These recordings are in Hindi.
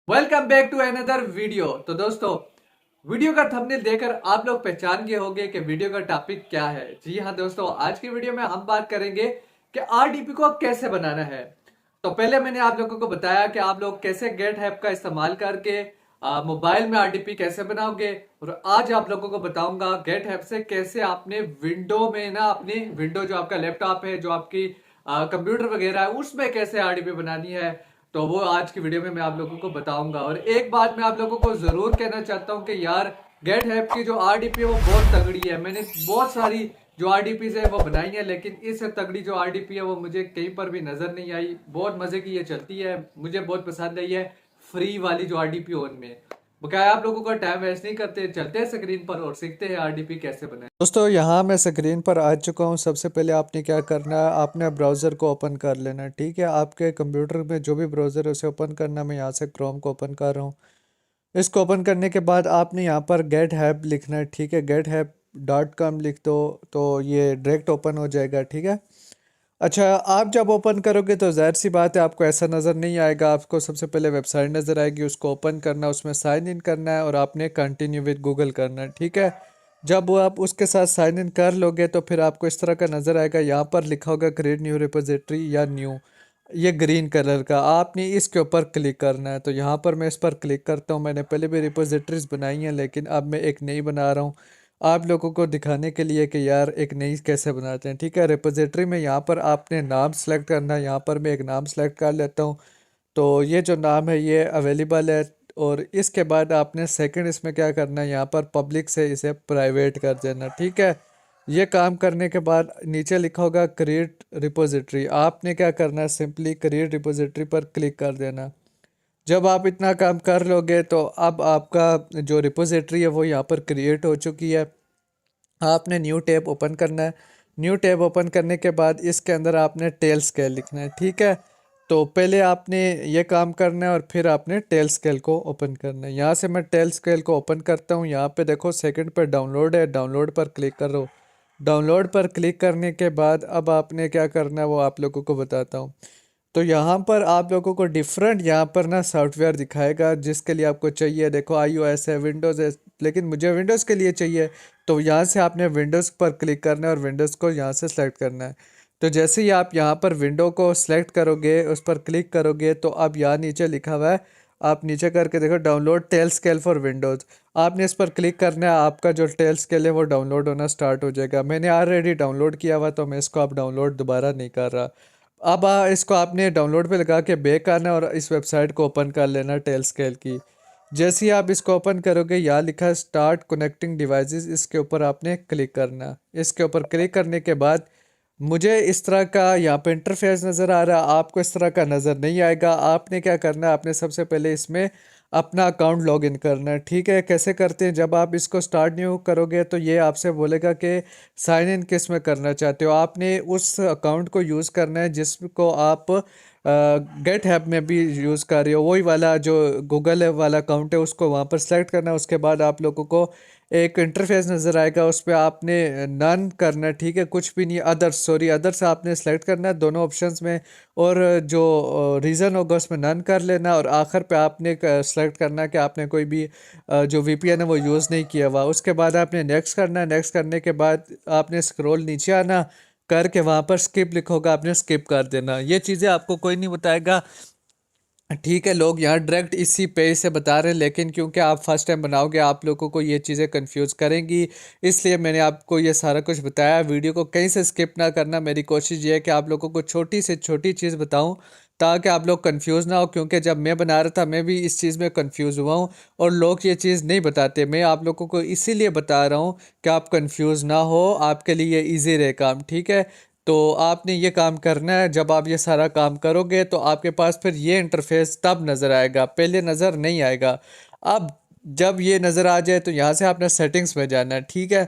Welcome back to another video. तो दोस्तों, वीडियो का थंबनेल देखकर आप लोग पहचान गए होंगे कि वीडियो का टॉपिक क्या है। जी हाँ दोस्तों, आज की वीडियो में हम बात करेंगे कि आरडीपी को कैसे बनाना है। तो पहले मैंने आप लोगों को बताया कि आप लोग कैसे गेट ऐप का इस्तेमाल करके मोबाइल में आरडीपी कैसे बनाओगे, और आज आप लोगों को बताऊंगा गेट ऐप से कैसे आपने विंडो में ना, अपनी विंडो जो आपका लैपटॉप है, जो आपकी कंप्यूटर वगैरह है, उसमें कैसे आरडीपी बनानी है। तो वो आज की वीडियो में मैं आप लोगों को बताऊंगा। और एक बात मैं आप लोगों को जरूर कहना चाहता हूं कि यार, गेट ऐप की जो आरडीपी है वो बहुत तगड़ी है। मैंने बहुत सारी जो आरडीपी है वो बनाई है, लेकिन इससे तगड़ी जो आरडीपी है वो मुझे कहीं पर भी नजर नहीं आई। बहुत मजे की ये चलती है, मुझे बहुत पसंद आई है फ्री वाली जो आरडीपी है उनमें। बकाया आप लोगों का टाइम वेस्ट नहीं करते, चलते हैं स्क्रीन पर और सीखते हैं आरडीपी कैसे बनाए। दोस्तों यहाँ मैं स्क्रीन पर आ चुका हूँ। सबसे पहले आपने क्या करना है, आपने ब्राउज़र को ओपन कर लेना है। ठीक है, आपके कंप्यूटर में जो भी ब्राउज़र है उसे ओपन करना। मैं यहाँ से क्रोम को ओपन कर रहा हूँ। इसको ओपन करने के बाद आपने यहाँ पर गेट हैप लिखना है। ठीक है, gethub.com लिख दो तो ये डायरेक्ट ओपन हो जाएगा। ठीक है, अच्छा, आप जब ओपन करोगे तो ज़ाहिर सी बात है आपको ऐसा नज़र नहीं आएगा। आपको सबसे पहले वेबसाइट नज़र आएगी, उसको ओपन करना है, उसमें साइन इन करना है और आपने कंटिन्यू विद गूगल करना है। ठीक है, जब वो आप उसके साथ साइन इन कर लोगे तो फिर आपको इस तरह का नज़र आएगा। यहाँ पर लिखा होगा क्रिएट न्यू रिपोजिटरी या न्यू, ये ग्रीन कलर का, आपने इसके ऊपर क्लिक करना है। तो यहाँ पर मैं इस पर क्लिक करता हूँ। मैंने पहले भी रिपोजिटरीज बनाई हैं, लेकिन अब मैं एक नई बना रहा हूँ आप लोगों को दिखाने के लिए कि यार एक नई कैसे बनाते हैं। ठीक है, रिपोजिटरी में यहाँ पर आपने नाम सेलेक्ट करना है। यहाँ पर मैं एक नाम सेलेक्ट कर लेता हूँ। तो ये जो नाम है ये अवेलेबल है। और इसके बाद आपने सेकंड इसमें क्या करना है, यहाँ पर पब्लिक से इसे प्राइवेट कर देना। ठीक है, ये काम करने के बाद नीचे लिखा होगा क्रिएट रिपोजिटरी, आपने क्या करना है, सिंपली क्रिएट रिपोजिटरी पर क्लिक कर देना। जब आप इतना काम कर लोगे तो अब आपका जो रिपोजिटरी है वो यहाँ पर क्रिएट हो चुकी है। आपने न्यू टैब ओपन करना है। न्यू टैब ओपन करने के बाद इसके अंदर आपने टेल स्केल लिखना है। ठीक है, तो पहले आपने ये काम करना है और फिर आपने टेल स्केल को ओपन करना है। यहाँ से मैं टेल स्केल को ओपन करता हूँ। यहाँ पे देखो सेकंड पर डाउनलोड है, डाउनलोड पर क्लिक करो। डाउनलोड पर क्लिक करने के बाद अब आपने क्या करना है वो आप लोगों को बताता हूँ। तो यहाँ पर आप लोगों को डिफरेंट यहाँ पर ना सॉफ्टवेयर दिखाएगा जिसके लिए आपको चाहिए। देखो iOS है, विंडोज़ है, लेकिन मुझे विंडोज़ के लिए चाहिए। तो यहाँ से आपने विंडोज़ पर क्लिक करना है और विंडोज़ को यहाँ से सेलेक्ट करना है। तो जैसे ही आप यहाँ पर विंडो को सेलेक्ट करोगे, उस पर क्लिक करोगे, तो अब यहाँ नीचे लिखा हुआ है, आप नीचे करके देखो download Tailscale for Windows. आपने इस पर क्लिक करना है, आपका जो टेल स्केल है वो डाउनलोड होना स्टार्ट हो जाएगा। मैंने ऑलरेडी डाउनलोड किया हुआ तो मैं इसको अब डाउनलोड दोबारा नहीं कर रहा। अब इसको आपने डाउनलोड पे लगा के बैक आना और इस वेबसाइट को ओपन कर लेना टेल स्केल की। जैसे ही आप इसको ओपन करोगे, यहाँ लिखा है स्टार्ट कनेक्टिंग डिवाइसेस, इसके ऊपर आपने क्लिक करना। इसके ऊपर क्लिक करने के बाद मुझे इस तरह का यहाँ पे इंटरफेस नज़र आ रहा है, आपको इस तरह का नज़र नहीं आएगा। आपने क्या करना है, आपने सबसे पहले इसमें अपना अकाउंट लॉग इन करना है। ठीक है, कैसे करते हैं, जब आप इसको स्टार्ट न्यू करोगे तो ये आपसे बोलेगा कि साइन इन किस में करना चाहते हो। आपने उस अकाउंट को यूज़ करना है जिसको आप गेट हैप में भी यूज़ कर रहे हो, वही वाला जो गूगल वाला अकाउंट है उसको वहाँ पर सेलेक्ट करना है। उसके बाद आप लोगों को एक इंटरफेस नज़र आएगा, उस पर आपने नन करना है। ठीक है, कुछ भी नहीं, अदर्स, सॉरी अदर्स आपने सेलेक्ट करना है दोनों ऑप्शंस में, और जो रीज़न होगा उसमें नन कर लेना। और आखिर पे आपने सेलेक्ट करना है कि आपने कोई भी जो वीपीएन है वो यूज़ नहीं किया हुआ। उसके बाद आपने नेक्स्ट करना है। नेक्स्ट करने के बाद आपने स्क्रॉल नीचे आना, करके वहाँ पर स्किप लिखा होगा, आपने स्किप कर देना। ये चीज़ें आपको कोई नहीं बताएगा। ठीक है, लोग यहाँ डायरेक्ट इसी पेज से बता रहे हैं, लेकिन क्योंकि आप फर्स्ट टाइम बनाओगे आप लोगों को ये चीज़ें कंफ्यूज करेंगी, इसलिए मैंने आपको ये सारा कुछ बताया। वीडियो को कहीं से स्किप ना करना। मेरी कोशिश ये है कि आप लोगों को छोटी से छोटी चीज़ बताऊं ताकि आप लोग कंफ्यूज ना हो, क्योंकि जब मैं बना रहा था मैं भी इस चीज़ में कंफ्यूज हुआ हूँ और लोग ये चीज़ नहीं बताते। मैं आप लोगों को इसीलिए बता रहा हूँ कि आप कंफ्यूज ना हो, आपके लिए ईजी रहे काम। ठीक है, तो आपने ये काम करना है। जब आप ये सारा काम करोगे तो आपके पास फिर ये इंटरफेस तब नज़र आएगा, पहले नज़र नहीं आएगा। अब जब ये नज़र आ जाए तो यहाँ से आपने सेटिंग्स में जाना है। ठीक है,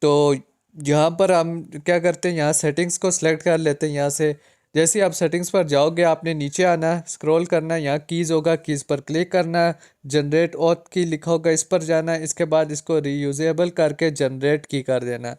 तो यहाँ पर हम क्या करते हैं, यहाँ सेटिंग्स को सिलेक्ट कर लेते हैं। यहाँ से जैसे ही आप सेटिंग्स पर जाओगे आपने नीचे आना है, स्क्रॉल करना है, यहाँ कीज़ होगा, कीज़ पर क्लिक करना है, जनरेट ऑथ की लिखा होगा, इस पर जाना है। इसके बाद इसको रीयूजेबल करके जनरेट की कर देना।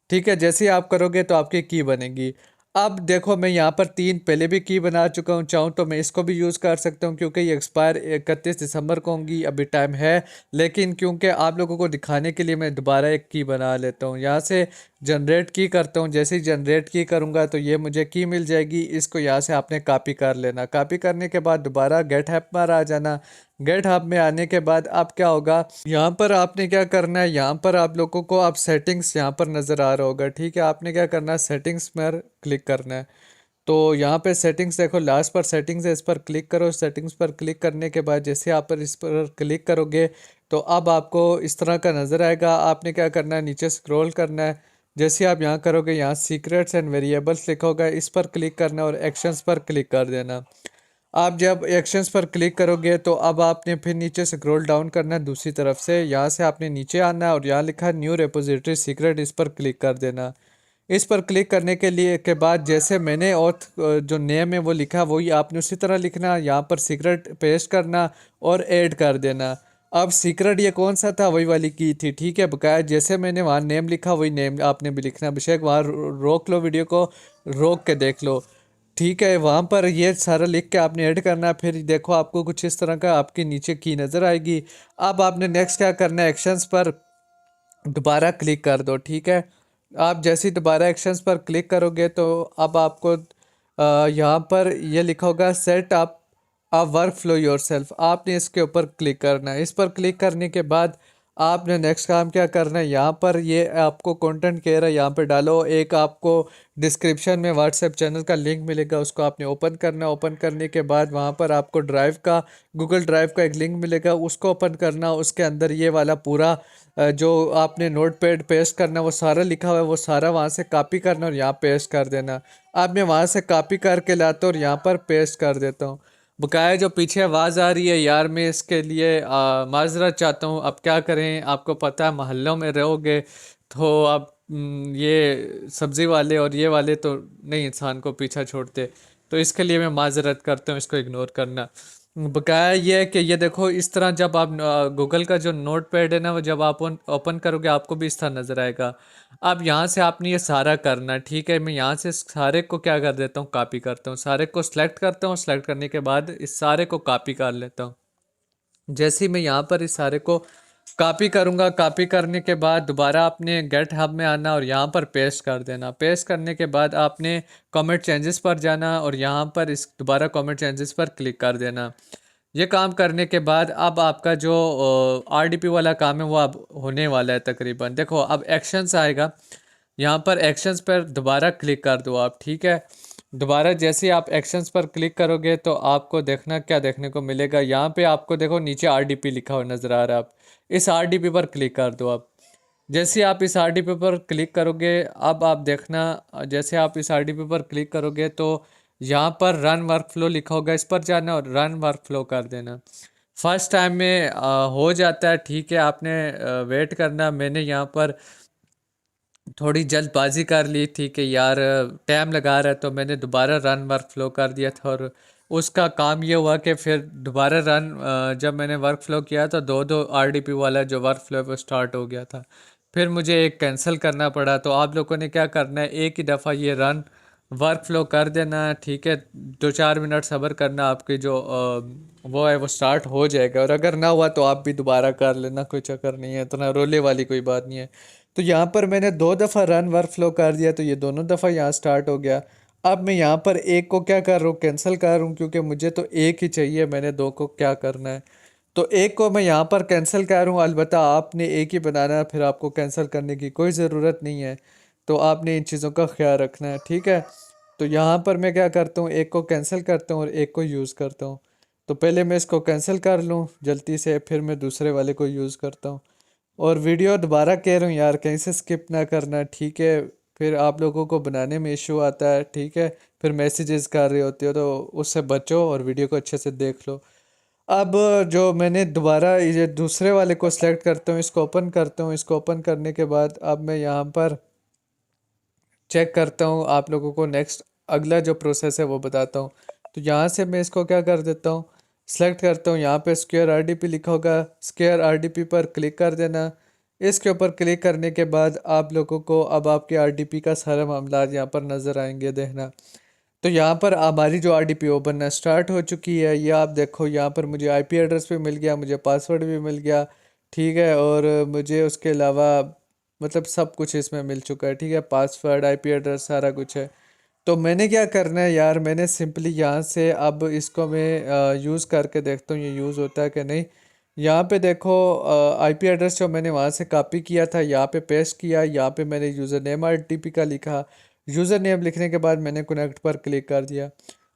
ठीक है, जैसे ही आप करोगे तो आपकी की बनेगी। अब देखो मैं यहाँ पर 3 पहले भी की बना चुका हूँ, चाहूँ तो मैं इसको भी यूज़ कर सकता हूँ क्योंकि ये एक्सपायर 31 दिसंबर को होंगी, अभी टाइम है। लेकिन क्योंकि आप लोगों को दिखाने के लिए मैं दोबारा एक की बना लेता हूँ। यहाँ से जनरेट की करता हूँ, जैसे ही जनरेट की करूँगा तो ये मुझे की मिल जाएगी। इसको यहाँ से आपने कॉपी कर लेना। कॉपी करने के बाद दोबारा गेट हब पर आ जाना। गेट हब में आने के बाद अब क्या होगा, यहाँ पर आपने क्या करना है, यहाँ पर आप लोगों को आप सेटिंग्स यहाँ पर नज़र आ रहा होगा, ठीक है। आपने क्या करना है, सेटिंग्स पर क्लिक करना है। तो यहाँ पे सेटिंग्स देखो, लास्ट पर सेटिंग्स है, इस पर क्लिक करो। सेटिंग्स पर क्लिक करने के बाद जैसे आप पर इस पर क्लिक करोगे तो अब आपको इस तरह का नज़र आएगा। आपने क्या करना है, नीचे स्क्रॉल करना है। जैसे आप यहाँ करोगे, यहाँ सीक्रेट्स एंड वेरिएबल्स लिखा होगा, इस पर क्लिक करना है और एक्शंस पर क्लिक कर देना। आप जब एक्शंस पर क्लिक करोगे तो अब आपने फिर नीचे स्क्रॉल डाउन करना है दूसरी तरफ से। यहाँ से आपने नीचे आना है और यहाँ लिखा है न्यू रेपोजिटरी सीक्रेट, इस पर क्लिक कर देना। इस पर क्लिक करने के लिए के बाद जैसे मैंने ऑथ जो नेम है वो लिखा, वही आपने उसी तरह लिखना। यहाँ पर सीक्रेट पेस्ट करना और ऐड कर देना। अब सीक्रेट ये कौन सा था, वही वाली की थी, ठीक है। बकाया जैसे मैंने वहाँ नेम लिखा वही नेम आपने भी लिखना। अभिषेक वहाँ रोक लो, वीडियो को रोक के देख लो, ठीक है। वहाँ पर ये सारा लिख के आपने ऐड करना है। फिर देखो आपको कुछ इस तरह का आपके नीचे की नज़र आएगी। अब आपने नेक्स्ट क्या करना है, एक्शंस पर दोबारा क्लिक कर दो, ठीक है। आप जैसे ही दोबारा एक्शंस पर क्लिक करोगे तो अब आपको यहाँ पर ये लिखा होगा set up a work flow your self, आपने इसके ऊपर क्लिक करना है। इस पर क्लिक करने के बाद आपने नेक्स्ट काम क्या करना है, यहाँ पर ये आपको कंटेंट कह रहा है, यहाँ पे डालो। एक आपको डिस्क्रिप्शन में व्हाट्सएप चैनल का लिंक मिलेगा, उसको आपने ओपन करना है। ओपन करने के बाद वहाँ पर आपको ड्राइव का, गूगल ड्राइव का एक लिंक मिलेगा, उसको ओपन करना। उसके अंदर ये वाला पूरा जो आपने नोट पैड पेस्ट करना वो सारा लिखा हुआ है, वो सारा वहाँ से कॉपी करना और यहाँ पेस्ट कर देना। अब मैं वहाँ से कॉपी करके लाता हूँ और यहाँ पर पेस्ट कर देता हूँ। बकाया जो पीछे आवाज़ आ रही है यार, मैं इसके लिए माजरत चाहता हूँ। अब क्या करें, आपको पता है मोहल्लों में रहोगे तो अब ये सब्ज़ी वाले और ये वाले तो नहीं इंसान को पीछा छोड़ते, तो इसके लिए मैं माजरत करता हूँ, इसको इग्नोर करना। बकाया ये है कि ये देखो इस तरह जब आप गूगल का जो नोट पैड है ना, वो जब आप ओपन करोगे आपको भी इस तरह नज़र आएगा। अब यहाँ से आपने ये सारा करना, ठीक है। मैं यहाँ से सारे को क्या कर देता हूँ, कॉपी करता हूँ। सारे को सिलेक्ट करता हूँ, सिलेक्ट करने के बाद इस सारे को कॉपी कर लेता हूँ। जैसे ही मैं यहाँ पर इस सारे को कॉपी करूँगा, कॉपी करने के बाद दोबारा आपने गेट हब में आना और यहाँ पर पेस्ट कर देना। पेस्ट करने के बाद आपने कमेंट चेंजेस पर जाना और यहाँ पर इस दोबारा कमेंट चेंजेस पर क्लिक कर देना। ये काम करने के बाद अब आपका जो आरडीपी वाला काम है वो अब होने वाला है तकरीबन। देखो अब एक्शंस आएगा, यहाँ पर एक्शंस पर दोबारा क्लिक कर दो आप, ठीक है। दोबारा जैसे ही आप एक्शंस पर क्लिक करोगे तो आपको देखना क्या देखने को मिलेगा, यहाँ पे आपको देखो नीचे आरडीपी लिखा हुआ नज़र आ रहा है। आप इस आरडीपी पर क्लिक कर दो। आप जैसे ही आप इस आरडीपी पर क्लिक करोगे, अब आप देखना जैसे आप इस आरडीपी पर क्लिक करोगे तो यहाँ पर रन वर्क फ्लो लिखा होगा, इस पर जाना और रन वर्क फ्लो कर देना। फर्स्ट टाइम में हो जाता है, ठीक है। आपने वेट करना। मैंने यहाँ पर थोड़ी जल्दबाजी कर ली थी कि यार टाइम लगा रहा है, तो मैंने दोबारा रन वर्क फ्लो कर दिया था और उसका काम ये हुआ कि फिर दोबारा जब मैंने वर्क फ्लो किया तो दो दो आरडीपी वाला जो वर्क फ्लो वो स्टार्ट हो गया था। फिर मुझे एक कैंसिल करना पड़ा। तो आप लोगों ने क्या करना है, एक ही दफ़ा ये रन वर्क फ्लो कर देना, ठीक है। 2-4 मिनट सब्र करना, आपकी जो वो है वो स्टार्ट हो जाएगा। और अगर ना हुआ तो आप भी दोबारा कर लेना, कोई चक्कर नहीं है, इतना रोले वाली कोई बात नहीं है। तो यहाँ पर मैंने 2 दफ़ा रन वर्क फ्लो कर दिया तो ये दोनों दफ़ा यहाँ स्टार्ट हो गया। अब मैं यहाँ पर एक को क्या कर रहा हूँ, कैंसिल कर रहा हूँ, क्योंकि मुझे तो एक ही चाहिए, मैंने दो को क्या करना है। तो एक को मैं यहाँ पर कैंसिल कर रहा हूँ। अलबत्ता आपने एक ही बनाना है, फिर आपको कैंसिल करने की कोई ज़रूरत नहीं है। तो आपने इन चीज़ों का ख्याल रखना है, ठीक है। तो यहाँ पर मैं क्या करता हूँ, एक को कैंसिल करता हूँ और एक को यूज़ करता हूँ। तो पहले मैं इसको कैंसिल कर लूँ जल्दी से, फिर मैं दूसरे वाले को यूज़ करता हूँ। और वीडियो दोबारा कह रहा हूँ यार, कहीं से स्किप ना करना, ठीक है। फिर आप लोगों को बनाने में इशू आता है, ठीक है। फिर मैसेजेस कर रहे होते हो तो उससे बचो और वीडियो को अच्छे से देख लो। अब जो मैंने दोबारा ये दूसरे वाले को सिलेक्ट करता हूँ, इसको ओपन करता हूँ। इसको ओपन करने के बाद अब मैं यहाँ पर चेक करता हूँ, आप लोगों को नेक्स्ट अगला जो प्रोसेस है वो बताता हूँ। तो यहाँ से मैं इसको क्या कर देता हूँ, सेलेक्ट करता हूँ। यहाँ पे स्क्वायर आरडीपी लिखा होगा, स्क्वायर आरडीपी पर क्लिक कर देना। इसके ऊपर क्लिक करने के बाद आप लोगों को अब आपके आरडीपी का सारा मामला यहाँ पर नज़र आएंगे, देखना। तो यहाँ पर हमारी जो आरडीपी वो बनना स्टार्ट हो चुकी है। ये आप देखो, यहाँ पर मुझे आईपी एड्रेस भी मिल गया, मुझे पासवर्ड भी मिल गया, ठीक है। और मुझे उसके अलावा मतलब सब कुछ इसमें मिल चुका है, ठीक है। पासवर्ड, आईपी एड्रेस, सारा कुछ है। तो मैंने क्या करना है यार, मैंने सिंपली यहाँ से अब इसको मैं यूज़ करके देखता हूँ ये यूज़ होता है कि नहीं। यहाँ पे देखो, आईपी एड्रेस जो मैंने वहाँ से कॉपी किया था यहाँ पे पेस्ट किया। यहाँ पे मैंने यूज़र नेम आरटीपी का लिखा। यूज़र नेम लिखने के बाद मैंने कनेक्ट पर क्लिक कर दिया।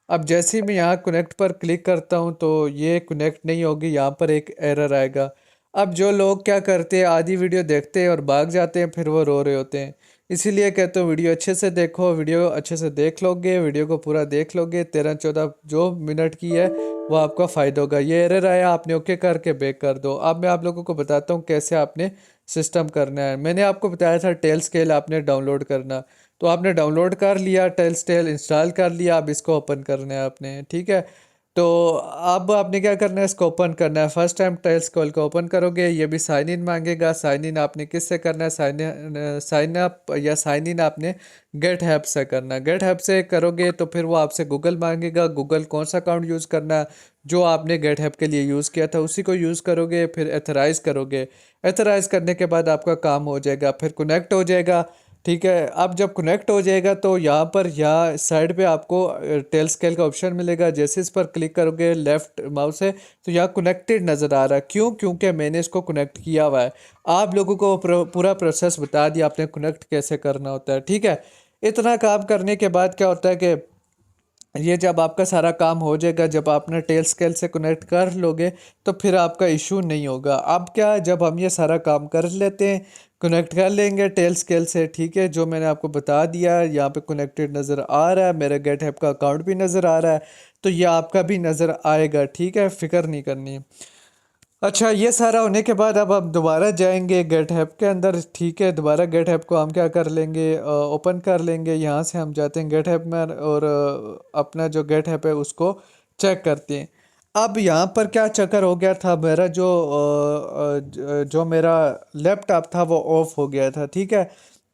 अब जैसे ही मैं यहाँ कनेक्ट पर क्लिक करता हूँ तो ये कनेक्ट नहीं होगी, यहाँ पर एक एरर आएगा। अब जो लोग क्या करते हैं, आधी वीडियो देखते हैं और भाग जाते हैं, फिर वो रो रहे होते हैं। इसीलिए कहते हो वीडियो अच्छे से देखो। वीडियो अच्छे से देख लोगे, वीडियो को पूरा देख लोगे, 13-14 जो मिनट की है वो आपका फ़ायदा होगा। ये एरर आया, आपने ओके करके बैक कर दो। अब मैं आप लोगों को बताता हूँ कैसे आपने सिस्टम करना है। मैंने आपको बताया था टेल स्केल आपने डाउनलोड करना, तो आपने डाउनलोड कर लिया, टेल स्केल इंस्टॉल कर लिया। अब इसको ओपन करना है आपने, ठीक है। तो अब आपने क्या करना है, इसको ओपन करना है। फर्स्ट टाइम टेल्स कॉल को ओपन करोगे, ये भी साइन इन मांगेगा। साइन इन आपने किससे करना है, साइन अप या साइन इन आपने गेट हैप से करना है। गेट हैप से करोगे तो फिर वो आपसे गूगल मांगेगा। गूगल कौन सा अकाउंट यूज़ करना है, जो आपने गेट हैप के लिए यूज़ किया था उसी को यूज़ करोगे। फिर एथराइज़ करोगे। एथराइज़ करने के बाद आपका काम हो जाएगा, फिर कनेक्ट हो जाएगा, ठीक है। अब जब कनेक्ट हो जाएगा तो यहाँ पर यहाँ साइड पे आपको टेल स्केल का ऑप्शन मिलेगा। जैसे इस पर क्लिक करोगे लेफ्ट माउस से, तो यहाँ कनेक्टेड नज़र आ रहा है। क्यों? क्योंकि मैंने इसको कनेक्ट किया हुआ है। आप लोगों को पूरा प्रोसेस बता दिया आपने कनेक्ट कैसे करना होता है, ठीक है। इतना काम करने के बाद क्या होता है कि ये जब आपका सारा काम हो जाएगा, जब आपने टेल स्केल से कनेक्ट कर लोगे, तो फिर आपका इशू नहीं होगा। अब क्या, जब हम ये सारा काम कर लेते हैं, कनेक्ट कर लेंगे टेल स्केल से, ठीक है। जो मैंने आपको बता दिया, यहाँ पे कनेक्टेड नज़र आ रहा है, मेरा गेट ऐप का अकाउंट भी नज़र आ रहा है, तो ये आपका भी नज़र आएगा, ठीक है। फिक्र नहीं करनी है। अच्छा, ये सारा होने के बाद अब हम दोबारा जाएंगे गेट हैप के अंदर, ठीक है। दोबारा गेट हैप को हम क्या कर लेंगे, ओपन कर लेंगे। यहाँ से हम जाते हैं गेट हैप में और अपना जो गेट हैप है उसको चेक करते हैं। अब यहाँ पर क्या चक्कर हो गया था, मेरा जो मेरा लैपटॉप था वो ऑफ हो गया था, ठीक है।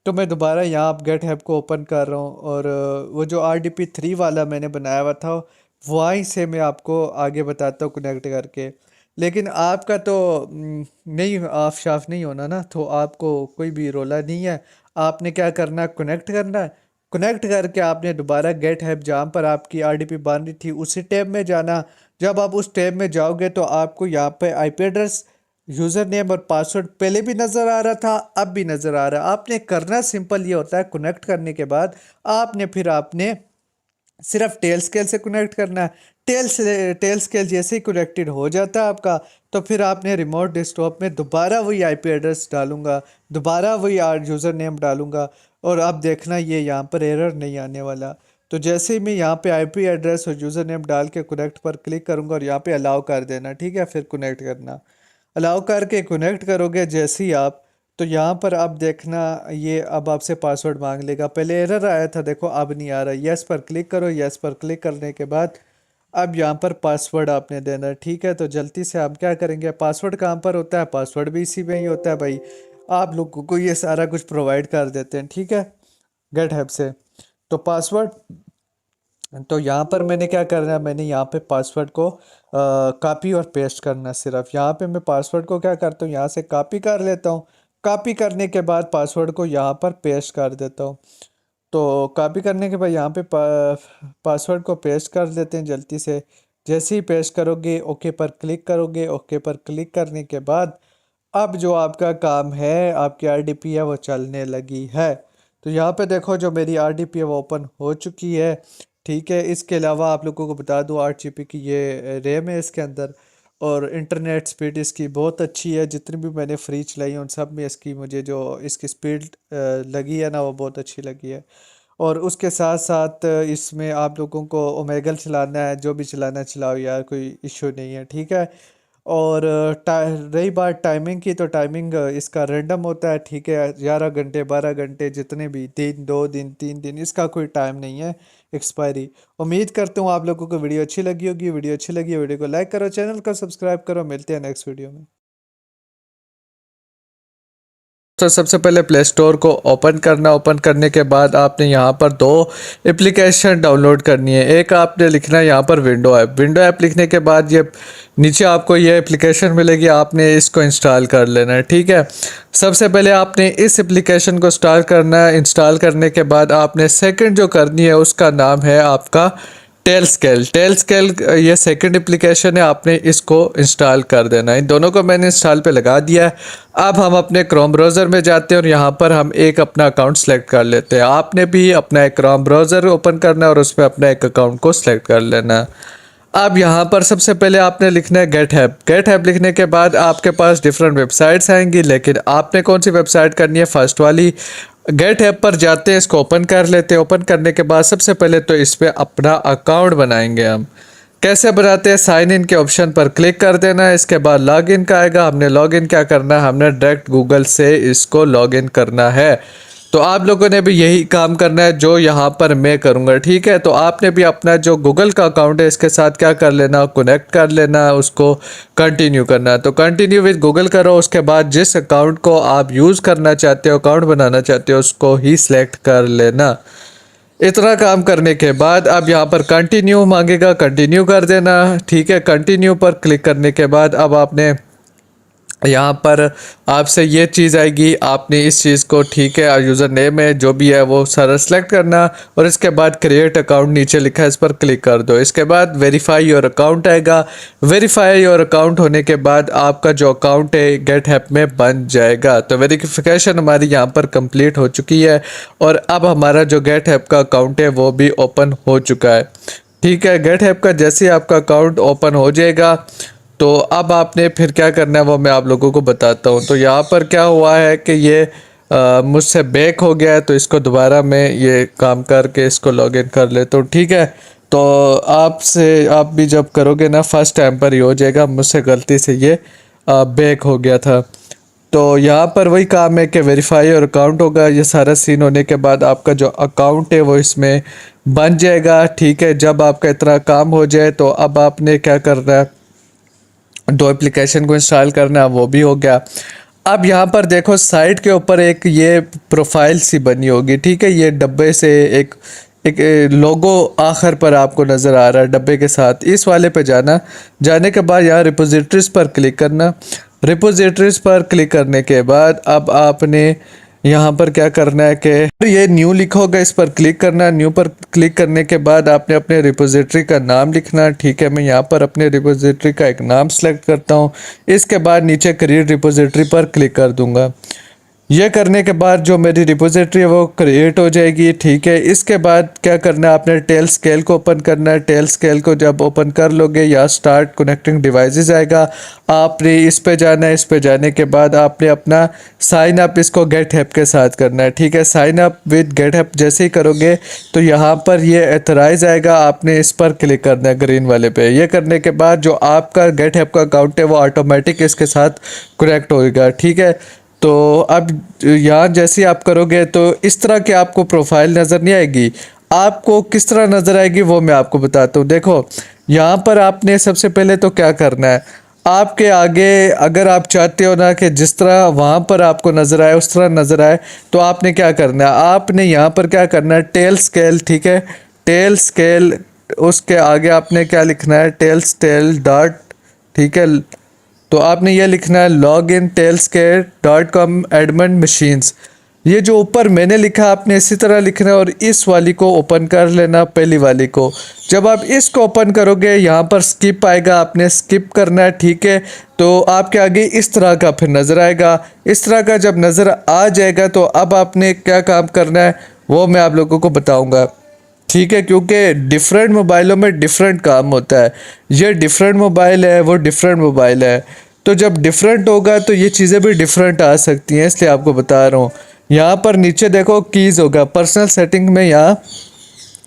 तो मैं दोबारा यहाँ अब गेट हैप को ओपन कर रहा हूँ और वो जो RDP3 वाला मैंने बनाया हुआ था वहीं से मैं आपको आगे बताता हूँ कनेक्ट करके। लेकिन आपका तो नहीं, आप शाफ नहीं होना ना, तो आपको कोई भी रोला नहीं है। आपने क्या करना है, कनेक्ट करना है। कनेक्ट करके आपने दोबारा गेट हैप जहाँ पर आपकी आरडीपी बन रही थी उसी टैब में जाना। जब आप उस टैब में जाओगे तो आपको यहाँ पे आईपी एड्रेस, यूज़र नेम और पासवर्ड पहले भी नज़र आ रहा था, अब भी नज़र आ रहा है। आपने करना सिंपल ये होता है, कनेक्ट करने के बाद आपने सिर्फ टेल स्केल से कनेक्ट करना है। टेल स्केल जैसे ही कनेक्टेड हो जाता है आपका, तो फिर आपने रिमोट डेस्कटॉप में दोबारा वही आईपी एड्रेस डालूंगा, दोबारा वही यूज़र नेम डालूंगा, और अब देखना ये यहाँ पर एरर नहीं आने वाला। तो जैसे ही मैं यहाँ पे आईपी एड्रेस और यूज़र नेम डाल के कनेक्ट पर क्लिक करूँगा और यहाँ पे अलाउ कर देना, ठीक है। फिर कनेक्ट करना, अलाउ करके कनेक्ट करोगे जैसे ही आप, तो यहाँ पर आप देखना ये अब आपसे पासवर्ड मांग लेगा। पहले एरर आया था, देखो अब नहीं आ रहा। यस पर क्लिक करो। यस पर क्लिक करने के बाद अब यहाँ पर पासवर्ड आपने देना है, ठीक है। तो जल्दी से आप क्या करेंगे, पासवर्ड कहाँ पर होता है, पासवर्ड भी इसी में ही होता है भाई। आप लोगों को ये सारा कुछ प्रोवाइड कर देते हैं, ठीक है, गेट हैब से। तो पासवर्ड, तो यहाँ पर मैंने क्या करना है, मैंने यहाँ पे पासवर्ड को कॉपी और पेस्ट करना है सिर्फ। यहाँ पे मैं पासवर्ड को क्या करता हूँ, यहाँ से कॉपी कर लेता हूँ। कॉपी करने के बाद पासवर्ड को यहाँ पर पेस्ट कर देता हूँ। तो कॉपी करने के बाद यहाँ पे पासवर्ड को पेस्ट कर देते हैं जल्दी से। जैसे ही पेस्ट करोगे ओके पर क्लिक करोगे। ओके पर क्लिक करने के बाद अब जो आपका काम है, आपकी आरडीपी है वो चलने लगी है। तो यहाँ पे देखो जो मेरी आरडीपी है वो ओपन हो चुकी है, ठीक है। इसके अलावा आप लोगों को बता दूँ 8 GB की ये रैम है इसके अंदर, और इंटरनेट स्पीड इसकी बहुत अच्छी है। जितनी भी मैंने फ्री चलाई हैं उन सब में इसकी मुझे जो इसकी स्पीड लगी है ना वो बहुत अच्छी लगी है। और उसके साथ साथ इसमें आप लोगों को ओमेगल चलाना है, जो भी चलाना है चलाओ यार, कोई इशू नहीं है, ठीक है। और रही बात टाइमिंग की, तो टाइमिंग इसका रैंडम होता है, ठीक है। 11 घंटे 12 घंटे जितने भी, दिन 2 दिन 3 दिन, इसका कोई टाइम नहीं है एक्सपायरी। उम्मीद करता हूँ आप लोगों को वीडियो अच्छी लगी होगी। वीडियो अच्छी लगी है वीडियो को लाइक करो, चैनल को सब्सक्राइब करो। मिलते हैं नेक्स्ट वीडियो में। तो सबसे पहले प्ले स्टोर को ओपन करना। ओपन करने के बाद आपने यहाँ पर दो एप्लीकेशन डाउनलोड करनी है। एक आपने लिखना है यहाँ पर विंडो ऐप। विंडो ऐप लिखने के बाद ये नीचे आपको ये एप्लीकेशन मिलेगी, आपने इसको इंस्टॉल कर लेना है। ठीक है, सबसे पहले आपने इस एप्लीकेशन को स्टार्ट करना है। इंस्टॉल करने के बाद आपने सेकंड जो करनी है उसका नाम है आपका टेलस्केल। टेलस्केल ये सेकंड एप्लीकेशन है, आपने इसको इंस्टॉल कर देना है। इन दोनों को मैंने इंस्टॉल पे लगा दिया है। अब हम अपने क्रोम ब्राउज़र में जाते हैं और यहाँ पर हम एक अपना अकाउंट सेलेक्ट कर लेते हैं। आपने भी अपना एक क्रोम ब्राउज़र ओपन करना है और उसमें अपना एक अकाउंट को सिलेक्ट कर लेना है। अब यहाँ पर सबसे पहले आपने लिखना है गेट हेल्प। गेट हेल्प लिखने के बाद आपके पास डिफरेंट वेबसाइट्स आएंगी, लेकिन आपने कौन सी वेबसाइट करनी है, फर्स्ट वाली। गेट ऐप पर जाते हैं, इसको ओपन कर लेते हैं। ओपन करने के बाद सबसे पहले तो इस पर अपना अकाउंट बनाएंगे हम। कैसे बनाते हैं, साइन इन के ऑप्शन पर क्लिक कर देना है। इसके बाद लॉगिन का आएगा, हमने लॉगिन क्या करना है, हमने डायरेक्ट गूगल से इसको लॉगिन करना है। तो आप लोगों ने भी यही काम करना है जो यहाँ पर मैं करूँगा। ठीक है, तो आपने भी अपना जो गूगल का अकाउंट है इसके साथ क्या कर लेना, कनेक्ट कर लेना, उसको कंटिन्यू करना। तो कंटिन्यू विद गूगल करो। उसके बाद जिस अकाउंट को आप यूज़ करना चाहते हो, अकाउंट बनाना चाहते हो, उसको ही सिलेक्ट कर लेना। इतना काम करने के बाद अब यहाँ पर कंटिन्यू मांगेगा, कंटिन्यू कर देना। ठीक है, कंटिन्यू पर क्लिक करने के बाद अब आपने यहाँ पर आपसे ये चीज़ आएगी, आपने इस चीज़ को, ठीक है, यूज़र नेम है जो भी है वो सारा सेलेक्ट करना और इसके बाद क्रिएट अकाउंट नीचे लिखा है, इस पर क्लिक कर दो। इसके बाद वेरीफाई योर अकाउंट आएगा। वेरीफाई योर अकाउंट होने के बाद आपका जो अकाउंट है गेट ऐप में बन जाएगा। तो वेरिफिकेशन हमारी यहाँ पर कंप्लीट हो चुकी है और अब हमारा जो गेट ऐप का अकाउंट है वो भी ओपन हो चुका है। ठीक है, गेट ऐप का जैसे ही आपका अकाउंट ओपन हो जाएगा तो अब आपने फिर क्या करना है वो मैं आप लोगों को बताता हूँ। तो यहाँ पर क्या हुआ है कि ये मुझसे बैक हो गया है, तो इसको दोबारा मैं ये काम करके इसको लॉगिन कर लेता हूँ। ठीक है, तो आप भी जब करोगे ना फर्स्ट टाइम पर ही हो जाएगा, मुझसे गलती से ये बैक हो गया था। तो यहाँ पर वही काम है कि वेरीफाई और अकाउंट होगा। ये सारा सीन होने के बाद आपका जो अकाउंट है वो इसमें बन जाएगा। ठीक है, जब आपका इतना काम हो जाए तो अब आपने क्या करना है, दो एप्लीकेशन को इंस्टॉल करना है, वो भी हो गया। अब यहाँ पर देखो साइट के ऊपर एक ये प्रोफाइल सी बनी होगी। ठीक है, ये डब्बे से एक एक लोगो आखिर पर आपको नज़र आ रहा है डब्बे के साथ, इस वाले पे जाना। जाने के बाद यहाँ रिपोजिटरीज पर क्लिक करना। रिपोजिटरीज पर क्लिक करने के बाद अब आपने यहाँ पर क्या करना है कि ये न्यू लिखा होगा, इस पर क्लिक करना है। न्यू पर क्लिक करने के बाद आपने अपने रिपोजिटरी का नाम लिखना। ठीक है, मैं यहाँ पर अपने रिपोजिटरी का एक नाम सेलेक्ट करता हूँ। इसके बाद नीचे क्रिएट रिपोजिटरी पर क्लिक कर दूंगा। यह करने के बाद जो मेरी रिपोजिटरी है वो क्रिएट हो जाएगी। ठीक है, इसके बाद क्या करना है, आपने टेल स्केल को ओपन करना है। टेल स्केल को जब ओपन कर लोगे या स्टार्ट कनेक्टिंग डिवाइसेस आएगा, आपने इस पे जाना है। इस पे जाने के बाद आपने अपना साइन अप इसको गेट ऐप के साथ करना है। ठीक है, sign up with GitHub जैसे ही करोगे तो यहाँ पर ये एथराइज आएगा, आपने इस पर क्लिक करना है ग्रीन वाले पे। ये करने के बाद जो आपका गेट ऐप का अकाउंट है वो ऑटोमेटिक इसके साथ कनेक्ट होएगा। ठीक है, तो अब यहाँ जैसे ही आप करोगे तो इस तरह की आपको प्रोफाइल नज़र नहीं आएगी। आपको किस तरह नज़र आएगी वो मैं आपको बताता हूँ। देखो यहाँ पर आपने सबसे पहले तो क्या करना है, आपके आगे अगर आप चाहते हो ना कि जिस तरह वहाँ पर आपको नज़र आए उस तरह नज़र आए, तो आपने क्या करना है, आपने यहाँ पर क्या करना है, टेल स्केल। ठीक है, टेल स्केल, उसके आगे आपने क्या लिखना है, टेल्स टेल डॉट। ठीक है, तो आपने ये लिखना है log in tailscale.com admin machines. ये जो ऊपर मैंने लिखा आपने इसी तरह लिखना है और इस वाली को ओपन कर लेना, पहली वाली को। जब आप इसको ओपन करोगे यहाँ पर स्किप आएगा, आपने स्किप करना है। ठीक है, तो आपके आगे इस तरह का फिर नज़र आएगा। इस तरह का जब नज़र आ जाएगा तो अब आपने क्या काम करना है वो मैं आप लोगों को बताऊँगा। ठीक है, क्योंकि डिफरेंट मोबाइलों में डिफरेंट काम होता है। ये डिफरेंट मोबाइल है, वो डिफरेंट मोबाइल है, तो जब डिफरेंट होगा तो ये चीज़ें भी डिफरेंट आ सकती हैं, इसलिए आपको बता रहा हूँ। यहाँ पर नीचे देखो कीज़ होगा, पर्सनल सेटिंग में यहाँ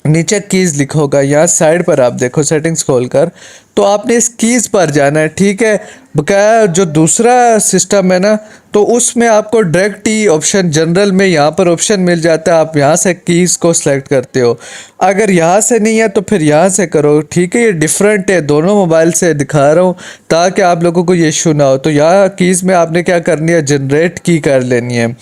नीचे कीज़ लिखा होगा, यहाँ साइड पर आप देखो सेटिंग्स खोलकर, तो आपने इस कीज़ पर जाना है, ठीक है। बकाया जो दूसरा सिस्टम है ना, तो उसमें आपको डायरेक्ट ही ऑप्शन जनरल में यहाँ पर ऑप्शन मिल जाता है, आप यहाँ से कीज़ को सिलेक्ट करते हो। अगर यहाँ से नहीं है तो फिर यहाँ से करो, ठीक है। ये डिफरेंट है, दोनों मोबाइल से दिखा रहा हूँ ताकि आप लोगों को ये इशू ना हो। तो यहाँ कीज़ में आपने क्या करनी है, जनरेट की कर लेनी है।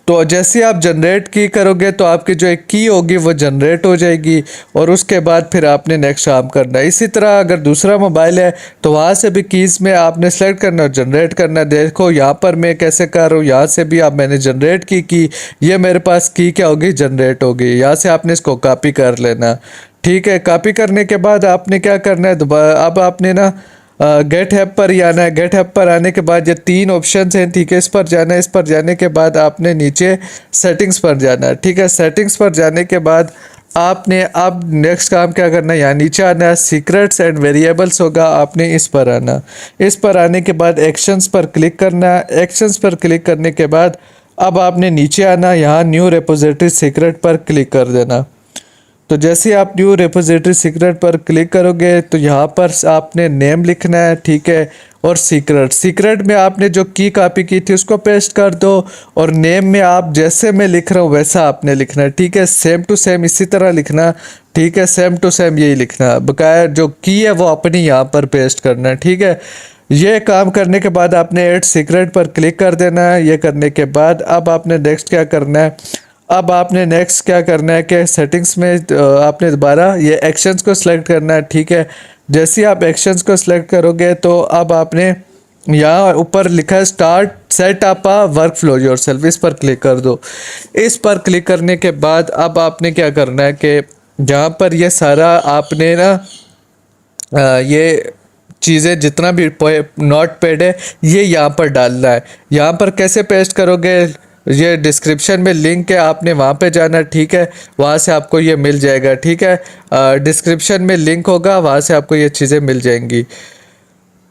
तो जैसे आप जनरेट की करोगे तो आपकी जो एक की होगी वो जनरेट हो जाएगी, और उसके बाद फिर आपने नेक्स्ट काम करना है। इसी तरह अगर दूसरा मोबाइल है तो वहाँ से भी कीज़ में आपने सेलेक्ट करना है, जनरेट करना है। देखो यहाँ पर मैं कैसे कर रहा हूँ, यहाँ से भी आप मैंने जनरेट की ये मेरे पास की क्या होगी, जनरेट होगी। यहाँ से आपने इसको कॉपी कर लेना, ठीक है। कॉपी करने के बाद आपने क्या करना है, दोबारा अब आपने ना गेट ऐप पर ही आना है। गेट ऐप पर आने के बाद ये तीन ऑप्शन हैं, ठीक है, इस पर जाना है। इस पर जाने के बाद आपने नीचे सेटिंग्स पर जाना है, ठीक है। सेटिंग्स पर जाने के बाद आपने अब नेक्स्ट काम क्या करना है, यहाँ नीचे आना है, सीक्रेट्स एंड वेरिएबल्स होगा, आपने इस पर आना। इस पर आने के बाद एक्शंस पर क्लिक करना है। एक्शंस पर क्लिक करने के बाद अब आपने नीचे आना, यहाँ न्यू रिपोजिटरी सीक्रेट पर क्लिक कर देना। तो जैसे आप न्यू रिपोजिटरी सीक्रेट पर क्लिक करोगे तो यहाँ पर आपने नेम लिखना है, ठीक है, और सीक्रेट में आपने जो की कॉपी की थी उसको पेस्ट कर दो, और नेम में आप जैसे मैं लिख रहा हूँ वैसा आपने लिखना है, ठीक है। सेम टू सेम इसी तरह लिखना, ठीक है, सेम टू सेम यही लिखना। बकाया जो की है वो अपनी यहाँ पर पेस्ट करना है, ठीक है। ये काम करने के बाद आपने ऐड सीक्रेट पर क्लिक कर देना है। ये करने के बाद अब आपने नेक्स्ट क्या करना है, अब आपने नेक्स्ट क्या करना है कि सेटिंग्स में आपने दोबारा ये एक्शंस को सिलेक्ट करना है, ठीक है। जैसे ही आप एक्शंस को सिलेक्ट करोगे तो अब आपने यहाँ ऊपर लिखा है start set up a work flow yourself, इस पर क्लिक कर दो। इस पर क्लिक करने के बाद अब आपने क्या करना है कि जहाँ पर ये सारा आपने ना ये चीज़ें जितना भी नोट पैड है ये यहाँ पर डालना है। यहाँ पर कैसे पेस्ट करोगे, ये डिस्क्रिप्शन में लिंक है, आपने वहाँ पे जाना, ठीक है। वहाँ से आपको ये मिल जाएगा, ठीक है। डिस्क्रिप्शन में लिंक होगा, वहाँ से आपको ये चीज़ें मिल जाएंगी।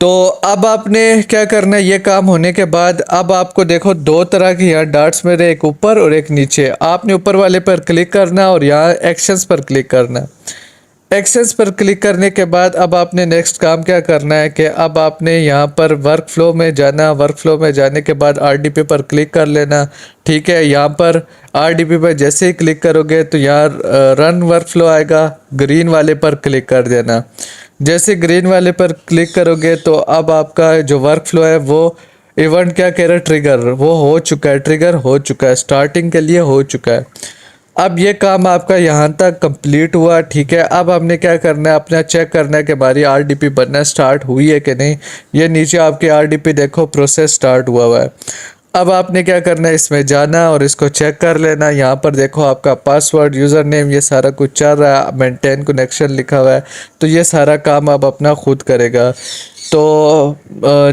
तो अब आपने क्या करना है, ये काम होने के बाद अब आपको देखो दो तरह की यहाँ डॉट्स मेरे, एक ऊपर और एक नीचे। आपने ऊपर वाले पर क्लिक करना और यहाँ एक्शंस पर क्लिक करना। एक्शंस पर क्लिक करने के बाद अब आपने नेक्स्ट काम क्या करना है कि अब आपने यहाँ पर वर्क फ्लो में जाना। वर्क फ्लो में जाने के बाद आरडीपी पर क्लिक कर लेना, ठीक है। यहाँ पर आरडीपी पर जैसे ही क्लिक करोगे तो यहाँ रन वर्क फ्लो आएगा, ग्रीन वाले पर क्लिक कर देना। जैसे ग्रीन वाले पर क्लिक करोगे तो अब आपका जो वर्क फ्लो है वो इवेंट क्या कह रहा है, ट्रिगर वो हो चुका है, ट्रिगर हो चुका है, स्टार्टिंग के लिए हो चुका है। अब ये काम आपका यहाँ तक कंप्लीट हुआ, ठीक है। अब हमने क्या करना है, अपना चेक करना है कि हमारी आरडीपी बनना स्टार्ट हुई है कि नहीं। ये नीचे आपकी आरडीपी देखो प्रोसेस स्टार्ट हुआ है। अब आपने क्या करना है, इसमें जाना और इसको चेक कर लेना। यहाँ पर देखो आपका पासवर्ड, यूज़र नेम, ये सारा कुछ चल रहा है, मेंटेन कनेक्शन लिखा हुआ है। तो ये सारा काम अब अपना खुद करेगा। तो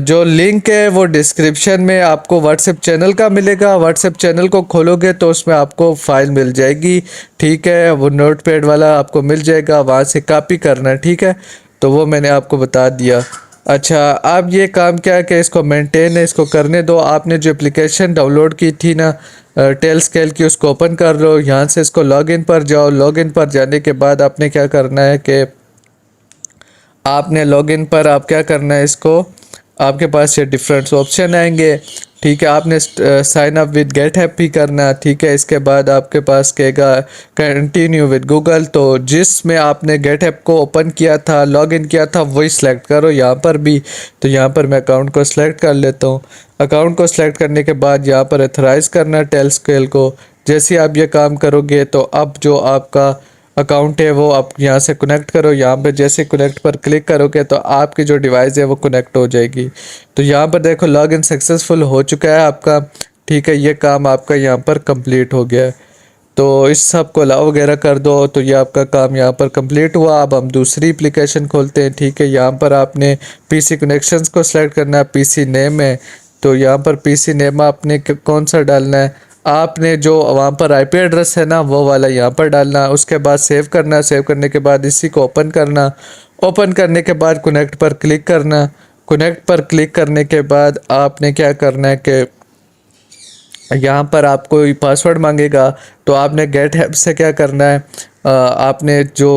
जो लिंक है वो डिस्क्रिप्शन में आपको व्हाट्सएप चैनल का मिलेगा। व्हाट्सएप चैनल को खोलोगे तो उसमें आपको फाइल मिल जाएगी, ठीक है। वो नोटपैड वाला आपको मिल जाएगा, वहाँ से कॉपी करना, ठीक है। तो वो मैंने आपको बता दिया। अच्छा, अब ये काम क्या है कि इसको मेंटेन है, इसको करने दो। आपने जो एप्लीकेशन डाउनलोड की थी ना टेल स्केल की, उसको ओपन कर लो। यहाँ से इसको लॉगिन पर जाओ। लॉगिन पर जाने के बाद आपने क्या करना है कि आपने लॉगिन पर आप क्या करना है, इसको आपके पास ये डिफरेंट ऑप्शन आएंगे, ठीक है। आपने sign up with GitHub भी करना, ठीक है। इसके बाद आपके पास कहेगा कंटिन्यू विद गूगल, तो जिसमें आपने गेट ऐप को ओपन किया था, लॉगिन किया था, वही सिलेक्ट करो यहाँ पर भी। तो यहाँ पर मैं अकाउंट को सिलेक्ट कर लेता हूँ। अकाउंट को सिलेक्ट करने के बाद यहाँ पर एथराइज करना टेल स्केल को। जैसे आप ये काम करोगे तो अब जो आपका अकाउंट है वो आप यहाँ से कनेक्ट करो। यहाँ पे जैसे कनेक्ट पर क्लिक करोगे तो आपकी जो डिवाइस है वो कनेक्ट हो जाएगी। तो यहाँ पर देखो लॉगिन सक्सेसफुल हो चुका है आपका, ठीक है। ये काम आपका यहाँ पर कंप्लीट हो गया है। तो इस सब को अलाउ वगैरह कर दो तो ये आपका काम यहाँ पर कंप्लीट हुआ। अब हम दूसरी एप्लीकेशन खोलते हैं, ठीक है। यहाँ पर आपने पीसी कनेक्शंस को सिलेक्ट करना है, पीसी नेम है। तो यहाँ पर पीसी नेम आपने कौन सा डालना है, आपने जो वहाँ पर आईपी एड्रेस है ना वो वाला यहाँ पर डालना। उसके बाद सेव करना। सेव करने के बाद इसी को ओपन करना। ओपन करने के बाद कनेक्ट पर क्लिक करना। कनेक्ट पर क्लिक करने के बाद आपने क्या करना है कि यहाँ पर आपको पासवर्ड मांगेगा, तो आपने गेट ऐप से क्या करना है, आपने जो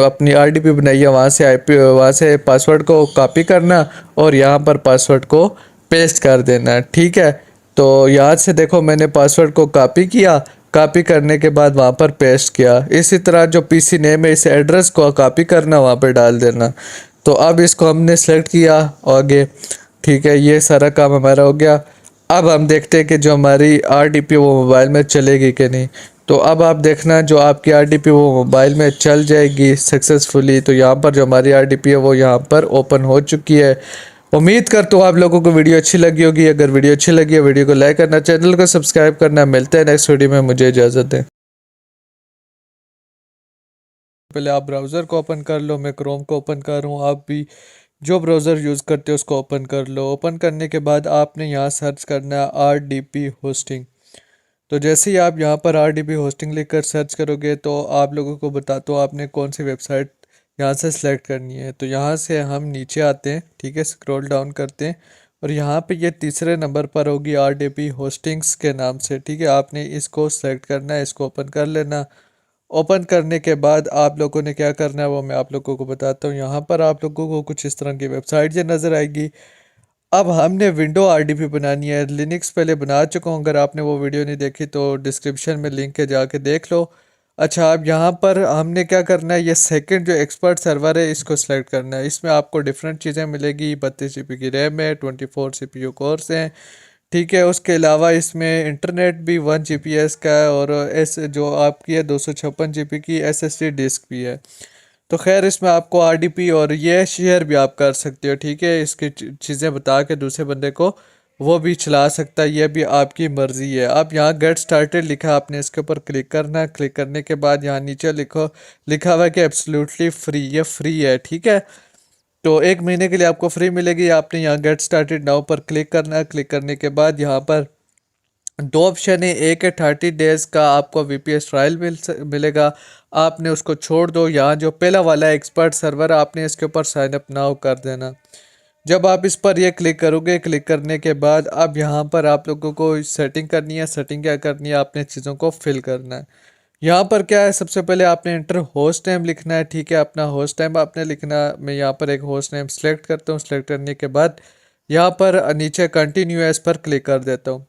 अपनी आरडीपी बनाई है वहाँ से पासवर्ड को कॉपी करना और यहाँ पर पासवर्ड को पेस्ट कर देना। ठीक है, तो यहाँ से देखो मैंने पासवर्ड को कॉपी किया, कॉपी करने के बाद वहाँ पर पेस्ट किया। इसी तरह जो पीसी नेम है इस एड्रेस को कॉपी करना, वहाँ पर डाल देना। तो अब इसको हमने सेलेक्ट किया आगे। ठीक है, ये सारा काम हमारा हो गया। अब हम देखते हैं कि जो हमारी आरडीपी वो मोबाइल में चलेगी कि नहीं। तो अब आप देखना जो आपकी आरडीपी वो मोबाइल में चल जाएगी सक्सेसफुली। तो यहाँ पर जो हमारी आरडीपी है वो यहाँ पर ओपन हो चुकी है। उम्मीद करता हूँ आप लोगों को वीडियो अच्छी लगी होगी। अगर वीडियो अच्छी लगी है वीडियो को लाइक करना, चैनल को सब्सक्राइब करना। मिलते हैं नेक्स्ट वीडियो में, मुझे इजाज़त दें। पहले आप ब्राउज़र को ओपन कर लो, मैं क्रोम को ओपन कर रहा हूँ। आप भी जो ब्राउज़र यूज़ करते हो उसको ओपन कर लो। ओपन करने के बाद आपने यहाँ सर्च करना है आरडीपी होस्टिंग। तो जैसे ही आप यहाँ पर आरडीपी होस्टिंग लिखकर सर्च करोगे तो आप लोगों को बताता हूँ आपने कौन सी वेबसाइट यहाँ से सिलेक्ट करनी है। तो यहाँ से हम नीचे आते हैं, ठीक है, स्क्रॉल डाउन करते हैं और यहाँ पे ये तीसरे नंबर पर होगी आरडीपी होस्टिंग्स के नाम से। ठीक है, आपने इसको सेलेक्ट करना है, इसको ओपन कर लेना। ओपन करने के बाद आप लोगों ने क्या करना है वो मैं आप लोगों को बताता हूँ। यहाँ पर आप लोगों को कुछ इस तरह की वेबसाइट जो नज़र आएगी। अब हमने विंडो आरडीपी बनानी है। लिनक्स पहले बना चुका हूँ, अगर आपने वो वीडियो नहीं देखी तो डिस्क्रिप्शन में लिंक है, जाके देख लो। अच्छा, अब यहाँ पर हमने क्या करना है, ये सेकंड जो एक्सपर्ट सर्वर है इसको सेलेक्ट करना है। इसमें आपको डिफरेंट चीज़ें मिलेगी। 32 GB की रैम है, 24 CPU कोर्स हैं। ठीक है, उसके अलावा इसमें इंटरनेट भी 1 GPS का है और एस जो आपकी है 256 GB की SSD डिस्क भी है। तो खैर इसमें आपको आरडीपी और ये शेयर भी आप कर सकते हो। ठीक है, इसकी चीज़ें बता के दूसरे बंदे को वो भी चला सकता है, ये भी आपकी मर्ज़ी है। आप यहाँ गेट स्टार्टेड लिखा है, आपने इसके ऊपर क्लिक करना है। क्लिक करने के बाद यहाँ नीचे लिखा हुआ है कि एब्सोल्युटली फ्री, ये फ्री है। ठीक है, तो 1 महीने के लिए आपको फ्री मिलेगी। आपने यहाँ गेट स्टार्टेड नाउ पर क्लिक करना है। क्लिक करने के बाद यहाँ पर दो ऑप्शन है, एक है 30 डेज का आपको वीपीएस ट्रायल मिलेगा, आपने उसको छोड़ दो। यहाँ जो पहला वाला है एक्सपर्ट सर्वर, आपने इसके ऊपर साइन अप नाउ कर देना। जब आप इस पर ये क्लिक करोगे, क्लिक करने के बाद अब यहाँ पर आप लोगों को सेटिंग करनी है। सेटिंग क्या करनी है, आपने चीज़ों को फिल करना है। यहाँ पर क्या है, सबसे पहले आपने इंटर होस्ट नेम लिखना है। ठीक है, अपना होस्ट नेम आपने लिखना। मैं यहाँ पर एक होस्ट नेम सेलेक्ट करता हूँ। सेलेक्ट करने के बाद यहाँ पर नीचे कंटिन्यू एस पर क्लिक कर देता हूँ।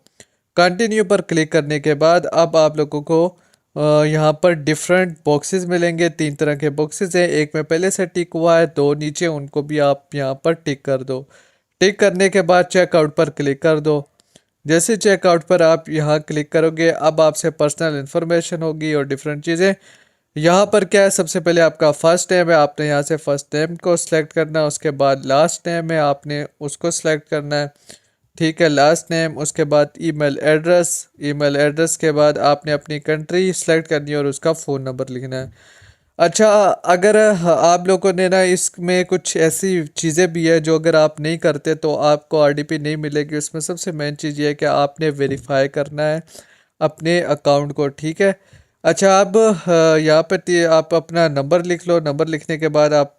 कंटिन्यू पर क्लिक करने के बाद अब आप लोगों को यहाँ पर डिफरेंट बॉक्सेस मिलेंगे। 3 तरह के बॉक्सेस हैं, एक में पहले से टिक हुआ है, 2 नीचे, उनको भी आप यहाँ पर टिक कर दो। टिक करने के बाद चेकआउट पर क्लिक कर दो। जैसे चेकआउट पर आप यहाँ क्लिक करोगे अब आपसे पर्सनल इन्फॉर्मेशन होगी और डिफरेंट चीज़ें। यहाँ पर क्या है, सबसे पहले आपका फर्स्ट नेम है, आपने यहाँ से फर्स्ट नेम को सिलेक्ट करना है। उसके बाद लास्ट नेम है, आपने उसको सिलेक्ट करना है। ठीक है, लास्ट नेम, उसके बाद ईमेल एड्रेस। ईमेल एड्रेस के बाद आपने अपनी कंट्री सेलेक्ट करनी है और उसका फ़ोन नंबर लिखना है। अच्छा, अगर आप लोगों ने ना इसमें कुछ ऐसी चीज़ें भी है जो अगर आप नहीं करते तो आपको आरडीपी नहीं मिलेगी। उसमें सबसे मेन चीज़ ये है कि आपने वेरीफाई करना है अपने अकाउंट को। ठीक है, अच्छा, अब यहाँ पे आप अपना नंबर लिख लो। नंबर लिखने के बाद आप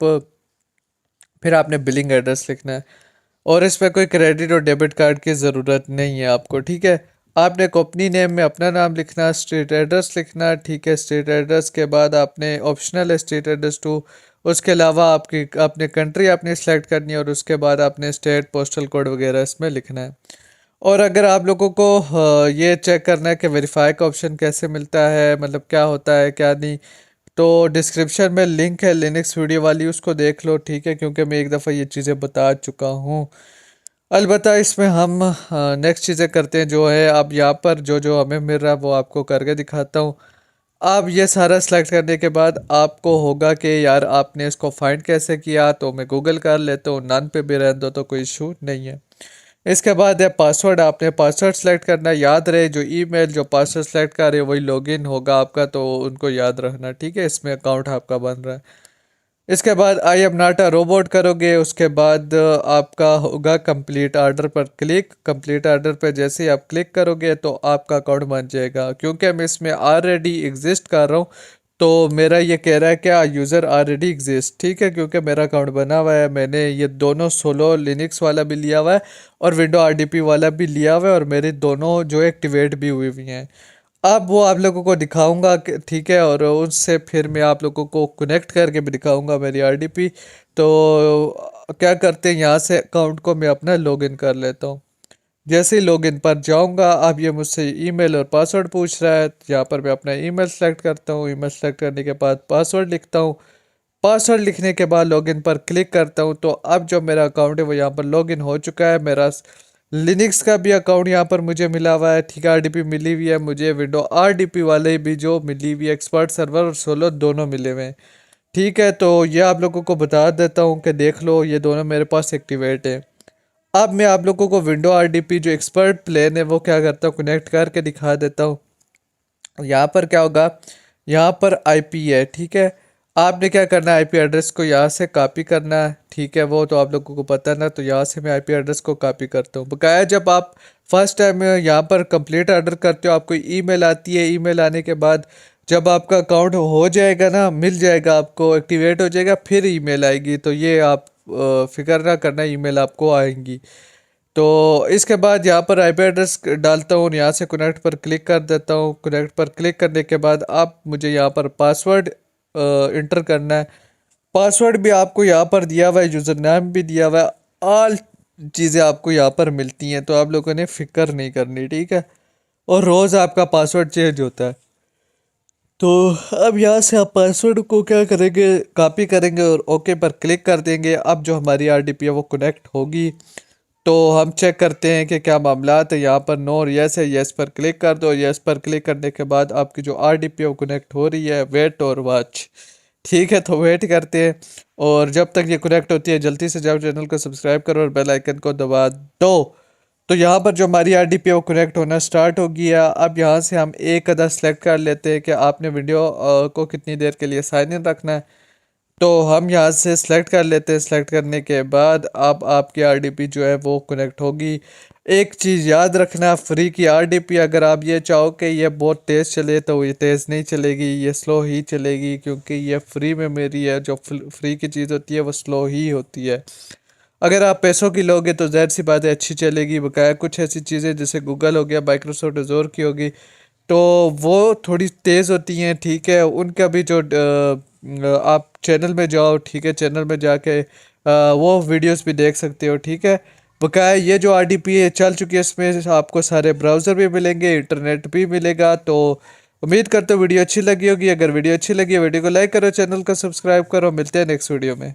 फिर आपने बिलिंग एड्रेस लिखना है और इसमें कोई क्रेडिट और डेबिट कार्ड की ज़रूरत नहीं है आपको। ठीक है, आपने कंपनी नेम में अपना नाम लिखना, स्ट्रीट एड्रेस लिखना। ठीक है, स्ट्रीट एड्रेस के बाद आपने ऑप्शनल है स्ट्रीट एड्रेस टू, उसके अलावा आपकी अपने कंट्री आपने सेलेक्ट करनी है और उसके बाद आपने स्टेट पोस्टल कोड वगैरह इसमें लिखना है। और अगर आप लोगों को ये चेक करना है कि वेरीफाई का ऑप्शन कैसे मिलता है, मतलब क्या होता है क्या नहीं, तो डिस्क्रिप्शन में लिंक है लिनक्स वीडियो वाली, उसको देख लो। ठीक है, क्योंकि मैं एक दफ़ा ये चीज़ें बता चुका हूँ। अलबत्ता इसमें हम नेक्स्ट चीज़ें करते हैं जो है, अब यहाँ पर जो जो हमें मिल रहा है वो आपको करके दिखाता हूँ। अब ये सारा सेलेक्ट करने के बाद आपको होगा कि यार आपने इसको फाइंड कैसे किया, तो मैं गूगल कर लेता हूँ, नन पे भी रहने दो तो कोई इशू नहीं है। इसके बाद है पासवर्ड, आपने पासवर्ड सेलेक्ट करना। याद रहे जो ईमेल जो पासवर्ड सेलेक्ट कर रहे वही लॉगिन होगा आपका, तो उनको याद रखना। ठीक है, इसमें अकाउंट आपका बन रहा है। इसके बाद I am not a robot करोगे, उसके बाद आपका होगा कंप्लीट आर्डर पर क्लिक। कंप्लीट आर्डर पर जैसे ही आप क्लिक करोगे तो आपका अकाउंट बन जाएगा। क्योंकि मैं इसमें ऑलरेडी एग्जिस्ट कर रहा हूँ तो मेरा ये कह रहा है क्या यूज़र ऑलरेडी एग्जिस्ट। ठीक है, क्योंकि मेरा अकाउंट बना हुआ है, मैंने ये दोनों सोलो लिनक्स वाला भी लिया हुआ है और विंडो आरडीपी वाला भी लिया हुआ है और मेरे दोनों जो एक्टिवेट भी हुई हुई हैं। अब वो आप लोगों को दिखाऊंगा कि ठीक है, और उससे फिर मैं आप लोगों को कनेक्ट करके भी दिखाऊंगा मेरी आरडीपी। तो क्या करते हैं, यहाँ से अकाउंट को मैं अपना लॉगिन कर लेता हूँ। जैसे ही लॉगिन पर जाऊंगा, अब ये मुझसे ईमेल और पासवर्ड पूछ रहा है। यहाँ पर मैं अपना ईमेल सेलेक्ट करता हूँ। ईमेल सेलेक्ट करने के बाद पासवर्ड लिखता हूँ। पासवर्ड लिखने के बाद लॉगिन पर क्लिक करता हूँ। तो अब जो मेरा अकाउंट है वो यहाँ पर लॉगिन हो चुका है। मेरा लिनक्स का भी अकाउंट यहाँ पर मुझे मिला हुआ है, ठीक है। आरडीपी मिली हुई है मुझे, विंडो आरडीपी वाले भी जो मिली हुई है, एक्सपर्ट सर्वर और सोलो दोनों मिले हुए हैं, ठीक है। तो ये आप लोगों को बता देता हूँ कि देख लो, ये दोनों मेरे पास एक्टिवेट है। अब मैं आप लोगों को विंडो आरडीपी जो एक्सपर्ट प्लेन है वो क्या करता हूँ, कनेक्ट करके दिखा देता हूँ। यहाँ पर क्या होगा, यहाँ पर आईपी है, ठीक है। आपने क्या करना है, आईपी एड्रेस को यहाँ से कॉपी करना है, ठीक है। वो तो आप लोगों को पता ना, तो यहाँ से मैं आईपी एड्रेस को कॉपी करता हूँ। बकाया जब आप फर्स्ट टाइम यहाँ पर कंप्लीट ऑर्डर करते हो, आपको ईमेल आती है। ईमेल आने के बाद जब आपका अकाउंट हो जाएगा ना, मिल जाएगा आपको, एक्टिवेट हो जाएगा, फिर ईमेल आएगी। तो ये आप फिक्र ना करना, ईमेल आपको आएंगी। तो इसके बाद यहाँ पर आईपी एड्रेस डालता हूँ और यहाँ से कनेक्ट पर क्लिक कर देता हूँ। कनेक्ट पर क्लिक करने के बाद आप मुझे यहाँ पर पासवर्ड इंटर करना है। पासवर्ड भी आपको यहाँ पर दिया हुआ है, यूज़र नेम भी दिया हुआ है, ऑल चीज़ें आपको यहाँ पर मिलती हैं। तो आप लोगों ने फिक्र नहीं करनी, ठीक है। और रोज़ आपका पासवर्ड चेंज होता है। तो अब यहाँ से आप पासवर्ड को क्या करेंगे, कॉपी करेंगे और ओके पर क्लिक कर देंगे। अब जो हमारी आरडीपी है वो कनेक्ट होगी। तो हम चेक करते हैं कि क्या मामला है। यहाँ पर नो और यस है, यस पर क्लिक कर दो। यस पर क्लिक करने के बाद आपकी जो आरडीपी है वो कनेक्ट हो रही है। वेट और वॉच, ठीक है। तो वेट करते हैं, और जब तक ये कनेक्ट होती है जल्दी से जाओ चैनल को सब्सक्राइब करो और बेल आइकन को दबा दो। तो यहाँ पर जो हमारी आरडीपी है वो कनेक्ट होना स्टार्ट हो गया। अब यहाँ से हम एक अदर सेलेक्ट कर लेते हैं कि आपने वीडियो को कितनी देर के लिए साइन इन रखना है। तो हम यहाँ से सिलेक्ट कर लेते हैं। सिलेक्ट करने के बाद अब आपकी आरडीपी जो है वो कनेक्ट होगी। एक चीज़ याद रखना, फ्री की आरडीपी अगर आप ये चाहो कि ये बहुत तेज़ चले तो ये तेज़ नहीं चलेगी, ये स्लो ही चलेगी, क्योंकि ये फ्री में मेरी है। जो फ्री की चीज़ होती है वो स्लो ही होती है। अगर आप पैसों की लोगे तो ज़ाहिर सी बात है अच्छी चलेगी। बकाया कुछ ऐसी चीज़ें जैसे गूगल हो गया, माइक्रोसॉफ्ट अज़ूर की होगी, तो वो थोड़ी तेज़ होती हैं, ठीक है। उनका भी जो आप चैनल में जाओ, ठीक है, चैनल में जाके वो वीडियोस भी देख सकते हो, ठीक है। बकाया ये जो आरडीपी है चल चुकी है, इसमें आपको सारे ब्राउज़र भी मिलेंगे, इंटरनेट भी मिलेगा। तो उम्मीद करते हो वीडियो अच्छी लगी होगी। अगर वीडियो अच्छी लगी है वीडियो को लाइक करो, चैनल को सब्सक्राइब करो। मिलते हैं नेक्स्ट वीडियो में।